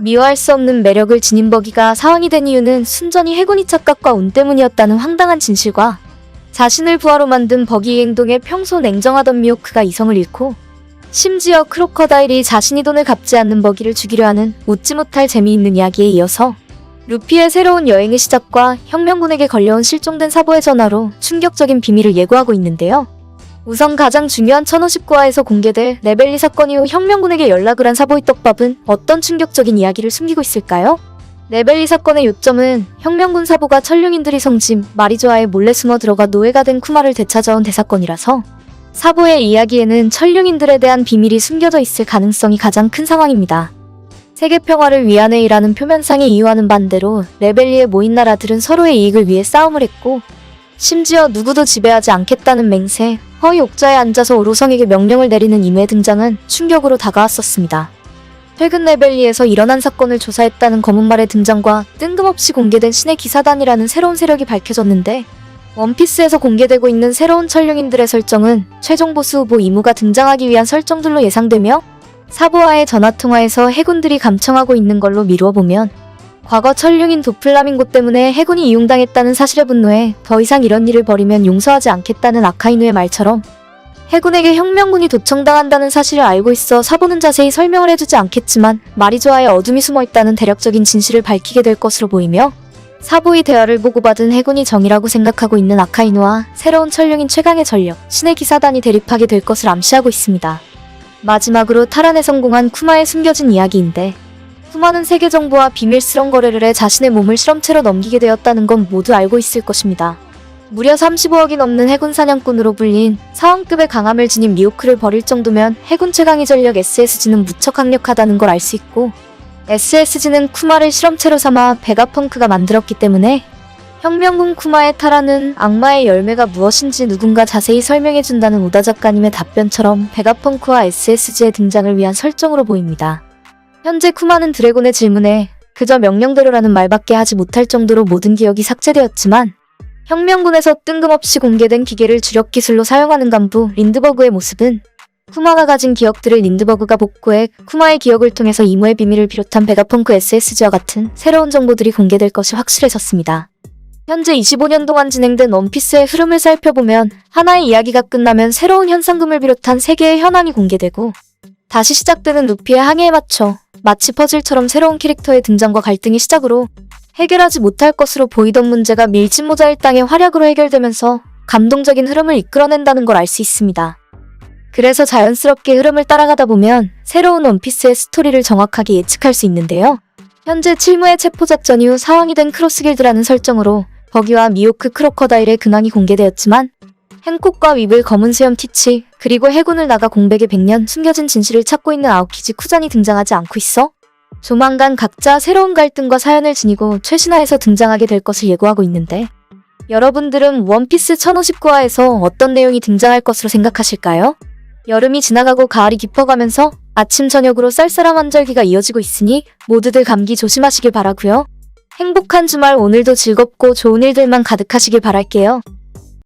미워할 수 없는 매력을 지닌 버기가 사왕이 된 이유는 순전히 해군이 착각과 운 때문이었다는 황당한 진실과 자신을 부하로 만든 버기의 행동에 평소 냉정하던 미호크가 이성을 잃고 심지어 크로커다일이 자신이 돈을 갚지 않는 버기를 죽이려 하는 웃지 못할 재미있는 이야기에 이어서 루피의 새로운 여행의 시작과 혁명군에게 걸려온 실종된 사보의 전화로 충격적인 비밀을 예고하고 있는데요. 우선 가장 중요한 1059화에서 공개될 레벨리 사건 이후 혁명군에게 연락을 한 사보의 떡밥은 어떤 충격적인 이야기를 숨기고 있을까요? 레벨리 사건의 요점은 혁명군 사보가 천룡인들이 성짐 마리조아에 몰래 숨어 들어가 노예가 된 쿠마를 되찾아온 대사건이라서 사보의 이야기에는 천룡인들에 대한 비밀이 숨겨져 있을 가능성이 가장 큰 상황입니다. 세계평화를 위한에 이라는 표면상의 이유와는 반대로 레벨리에 모인 나라들은 서로의 이익을 위해 싸움을 했고 심지어 누구도 지배하지 않겠다는 맹세, 허위 옥자에 앉아서 오로성에게 명령을 내리는 임의 등장은 충격으로 다가왔었습니다. 최근 레벨리에서 일어난 사건을 조사했다는 검은말의 등장과 뜬금없이 공개된 신의 기사단이라는 새로운 세력이 밝혀졌는데 원피스에서 공개되고 있는 새로운 천룡인들의 설정은 최종 보스 후보 이무가 등장하기 위한 설정들로 예상되며 사보와의 전화통화에서 해군들이 감청하고 있는 걸로 미루어보면 과거 천룡인 도플라밍고 때문에 해군이 이용당했다는 사실에 분노해 더 이상 이런 일을 벌이면 용서하지 않겠다는 아카이누의 말처럼 해군에게 혁명군이 도청당한다는 사실을 알고 있어 사보는 자세히 설명을 해주지 않겠지만 마리조아에 어둠이 숨어있다는 대략적인 진실을 밝히게 될 것으로 보이며 사보의 대화를 보고받은 해군이 정이라고 생각하고 있는 아카이누와 새로운 천룡인 최강의 전력, 신의 기사단이 대립하게 될 것을 암시하고 있습니다. 마지막으로 탈환에 성공한 쿠마의 숨겨진 이야기인데 쿠마는 세계 정부와 비밀스런 거래를 해 자신의 몸을 실험체로 넘기게 되었다는 건 모두 알고 있을 것입니다. 무려 35억이 넘는 해군 사냥꾼으로 불린 사왕급의 강함을 지닌 미호크를 버릴 정도면 해군 최강의 전력 SSG는 무척 강력하다는 걸 알 수 있고 SSG는 쿠마를 실험체로 삼아 베가펑크가 만들었기 때문에 혁명군 쿠마의 탈환은 악마의 열매가 무엇인지 누군가 자세히 설명해준다는 우다 작가님의 답변처럼 베가펑크와 SSG의 등장을 위한 설정으로 보입니다. 현재 쿠마는 드래곤의 질문에 그저 명령대로라는 말밖에 하지 못할 정도로 모든 기억이 삭제되었지만 혁명군에서 뜬금없이 공개된 기계를 주력 기술로 사용하는 간부 린드버그의 모습은 쿠마가 가진 기억들을 린드버그가 복구해 쿠마의 기억을 통해서 이무의 비밀을 비롯한 베가펑크 SSG와 같은 새로운 정보들이 공개될 것이 확실해졌습니다. 현재 25년 동안 진행된 원피스의 흐름을 살펴보면 하나의 이야기가 끝나면 새로운 현상금을 비롯한 3개의 현황이 공개되고 다시 시작되는 루피의 항해에 맞춰 마치 퍼즐처럼 새로운 캐릭터의 등장과 갈등이 시작으로 해결하지 못할 것으로 보이던 문제가 밀짚모자 일당의 활약으로 해결되면서 감동적인 흐름을 이끌어낸다는 걸 알 수 있습니다. 그래서 자연스럽게 흐름을 따라가다 보면 새로운 원피스의 스토리를 정확하게 예측할 수 있는데요. 현재 칠무의 체포작전 이후 사왕이 된 크로스길드라는 설정으로 버기와 미호크 크로커다일의 근황이 공개되었지만 행콕과 위블 검은 수염 티치 그리고 해군을 나가 공백의 100년 숨겨진 진실을 찾고 있는 아오키지 쿠잔이 등장하지 않고 있어 조만간 각자 새로운 갈등과 사연을 지니고 최신화해서 등장하게 될 것을 예고하고 있는데 여러분들은 원피스 1059화에서 어떤 내용이 등장할 것으로 생각하실까요? 여름이 지나가고 가을이 깊어가면서 아침 저녁으로 쌀쌀한 환절기가 이어지고 있으니 모두들 감기 조심하시길 바라고요. 행복한 주말 오늘도 즐겁고 좋은 일들만 가득하시길 바랄게요.